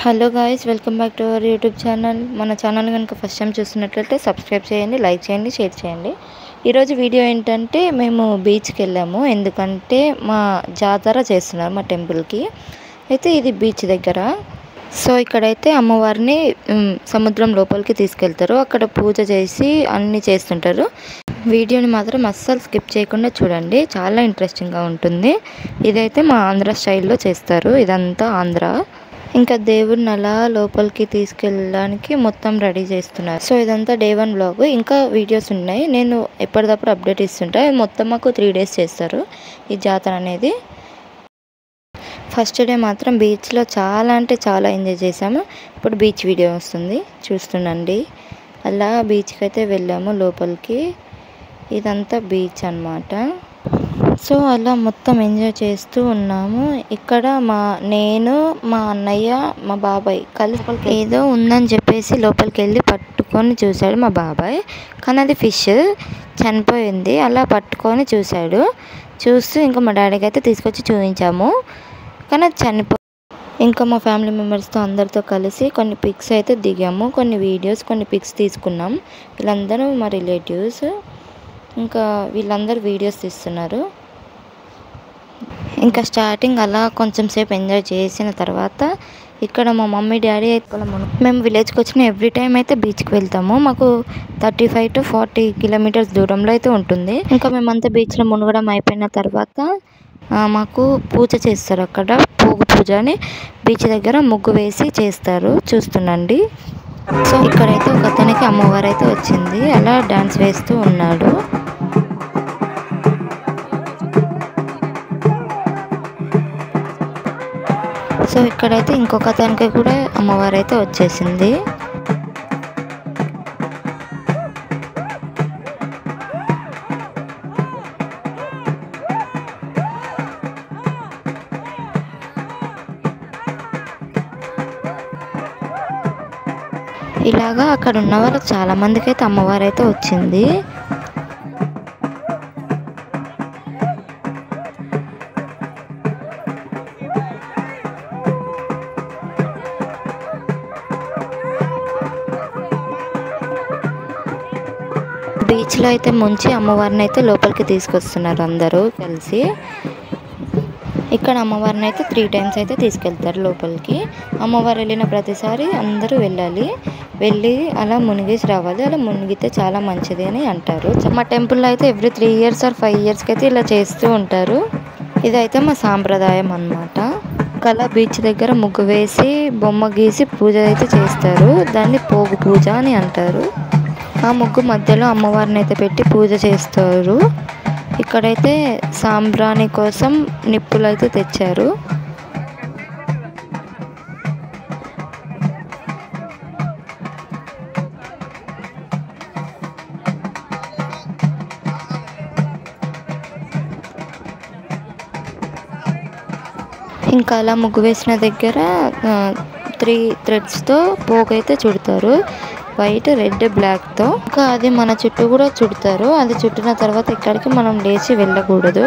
Hello guys, welcome back to our YouTube channel. మన channel కనుక first time చూస్తున్నట్లయితే subscribe చేయండి, లైక్ చేయండి, షేర్ చేయండి. ఈరోజు వీడియో ఏంటంటే మేము బీచ్కి వెళ్ళాము. ఎందుకంటే మా జాతర చేస్తున్నారు మా టెంపుల్కి. అయితే ఇది బీచ్ దగ్గర. సో ఇక్కడైతే అమ్మవారిని సముద్రం లోపలికి తీసుకెళ్తారు. అక్కడ పూజ చేసి అన్నీ చేస్తుంటారు. వీడియోని మాత్రం అస్సలు స్కిప్ చేయకుండా చూడండి, చాలా ఇంట్రెస్టింగ్గా ఉంటుంది. ఇదైతే మా ఆంధ్ర స్టైల్లో చేస్తారు. ఇదంతా ఆంధ్ర. ఇంకా దేవుడిని అలా లోపలికి తీసుకెళ్ళడానికి మొత్తం రెడీ చేస్తున్నారు. సో ఇదంతా డే 1 వ్లాగ్. ఇంకా వీడియోస్ ఉన్నాయి, నేను ఎప్పటికప్పుడు అప్డేట్ ఇస్తుంటా. మొత్తం మాకు 3 days చేస్తారు ఈ జాతర అనేది. ఫస్ట్ డే మాత్రం బీచ్లో చాలా అంటే చాలా ఎంజాయ్ చేసాము. ఇప్పుడు బీచ్ వీడియో వస్తుంది, చూస్తుండండి. అలా బీచ్కి అయితే వెళ్ళాము లోపలికి. ఇదంతా బీచ్ అన్నమాట. సో అలా మొత్తం ఎంజాయ్ చేస్తూ ఉన్నాము. ఇక్కడ నేను మా అన్నయ్య మా బాబాయ్ కలిసి ఏదో ఉందని చెప్పేసి లోపలికి వెళ్ళి పట్టుకొని చూశాడు మా బాబాయ్. కానీ అది ఫిష్ చనిపోయింది. అలా పట్టుకొని చూశాడు. చూస్తూ ఇంకా మా డాడీకి అయితే తీసుకొచ్చి చూపించాము. కానీ అది ఇంకా మా ఫ్యామిలీ మెంబర్స్తో అందరితో కలిసి కొన్ని పిక్స్ అయితే దిగాము. కొన్ని వీడియోస్, కొన్ని పిక్స్ తీసుకున్నాం. వీళ్ళందరూ మా రిలేటివ్స్. ఇంకా వీళ్ళందరూ వీడియోస్ తీస్తున్నారు. ఇంకా స్టార్టింగ్ అలా కొంచెం సేపు ఎంజాయ్ చేసిన తర్వాత ఇక్కడ మా మమ్మీ డాడీ అయితే మేము విలేజ్కి వచ్చిన ఎవ్రీ టైం అయితే బీచ్కి వెళ్తాము. మాకు 35 to 40 kilometers దూరంలో అయితే ఉంటుంది. ఇంకా మేమంతా బీచ్లో మునగడం అయిపోయిన తర్వాత మాకు పూజ చేస్తారు. అక్కడ పోగు పూజ అని బీచ్ దగ్గర ముగ్గు వేసి చేస్తారు, చూస్తుండండి. సో ఇక్కడైతే ఒక అతనికి అమ్మవారు అయితే వచ్చింది, అలా డాన్స్ వేస్తూ ఉన్నాడు. సో ఇక్కడైతే ఇంకొక అతనికి కూడా అమ్మవారు అయితే వచ్చేసింది. ఇలాగా అక్కడ ఉన్న వాళ్ళకి చాలా మందికి అయితే అమ్మవారు అయితే వచ్చింది. బీచ్లో అయితే ముంచి అమ్మవారిని అయితే లోపలికి తీసుకొస్తున్నారు అందరూ కలిసి. ఇక్కడ అమ్మవారిని అయితే 3 times అయితే తీసుకెళ్తారు లోపలికి. అమ్మవారు వెళ్ళిన ప్రతిసారి అందరూ వెళ్ళి అలా మునిగేసి రావాలి. అలా మునిగితే చాలా మంచిది అని అంటారు. మా టెంపుల్లో అయితే ఎవ్రీ 3 years or 5 yearsకి అయితే ఇలా చేస్తూ ఉంటారు. ఇదైతే మా సాంప్రదాయం అన్నమాట. అలా బీచ్ దగ్గర ముగ్గు వేసి బొమ్మ గీసి పూజ అయితే చేస్తారు. దాన్ని పోగు పూజ అని అంటారు. ఆ ముగ్గు మధ్యలో అమ్మవారిని అయితే పెట్టి పూజ చేస్తారు. ఇక్కడైతే సాంబ్రాణి కోసం నిప్పులు అయితే తెచ్చారు. ఇంకా అలా ముగ్గు వేసిన దగ్గర 3 threadsతో పోగు అయితే చుడతారు. వైట్, రెడ్, బ్లాక్తో. ఇంకా అది మన చుట్టూ కూడా చుడతారు. అది చుట్టిన తర్వాత ఎక్కడికి మనం లేచి వెళ్ళకూడదు.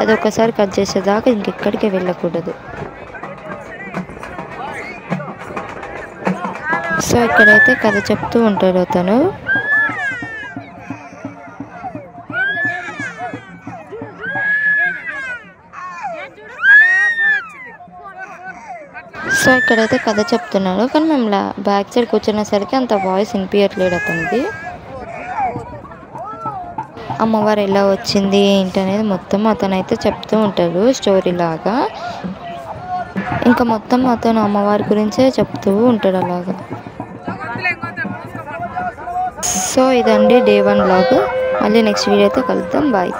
అది ఒకసారి కట్ చేసేదాకా ఇంకెక్కడికి వెళ్ళకూడదు. సో ఇక్కడైతే కథ చెప్తూ ఉంటాడు అతను. సో ఇక్కడైతే కథ చెప్తున్నాడు. కానీ మేము బ్యాక్ సైడ్ కూర్చునేసరికి అంత వాయిస్ వినిపించట్లేదు అతనికి. అమ్మవారు ఎలా వచ్చింది ఏంటి అనేది మొత్తం అతనైతే చెప్తూ ఉంటాడు స్టోరీ లాగా. ఇంకా మొత్తం అతను అమ్మవారి గురించే చెప్తూ ఉంటాడు అలాగా. సో ఇదండి డే 1 వ్లాగ్. మళ్ళీ నెక్స్ట్ వీడియోతో కలుద్దాం. బాయ్.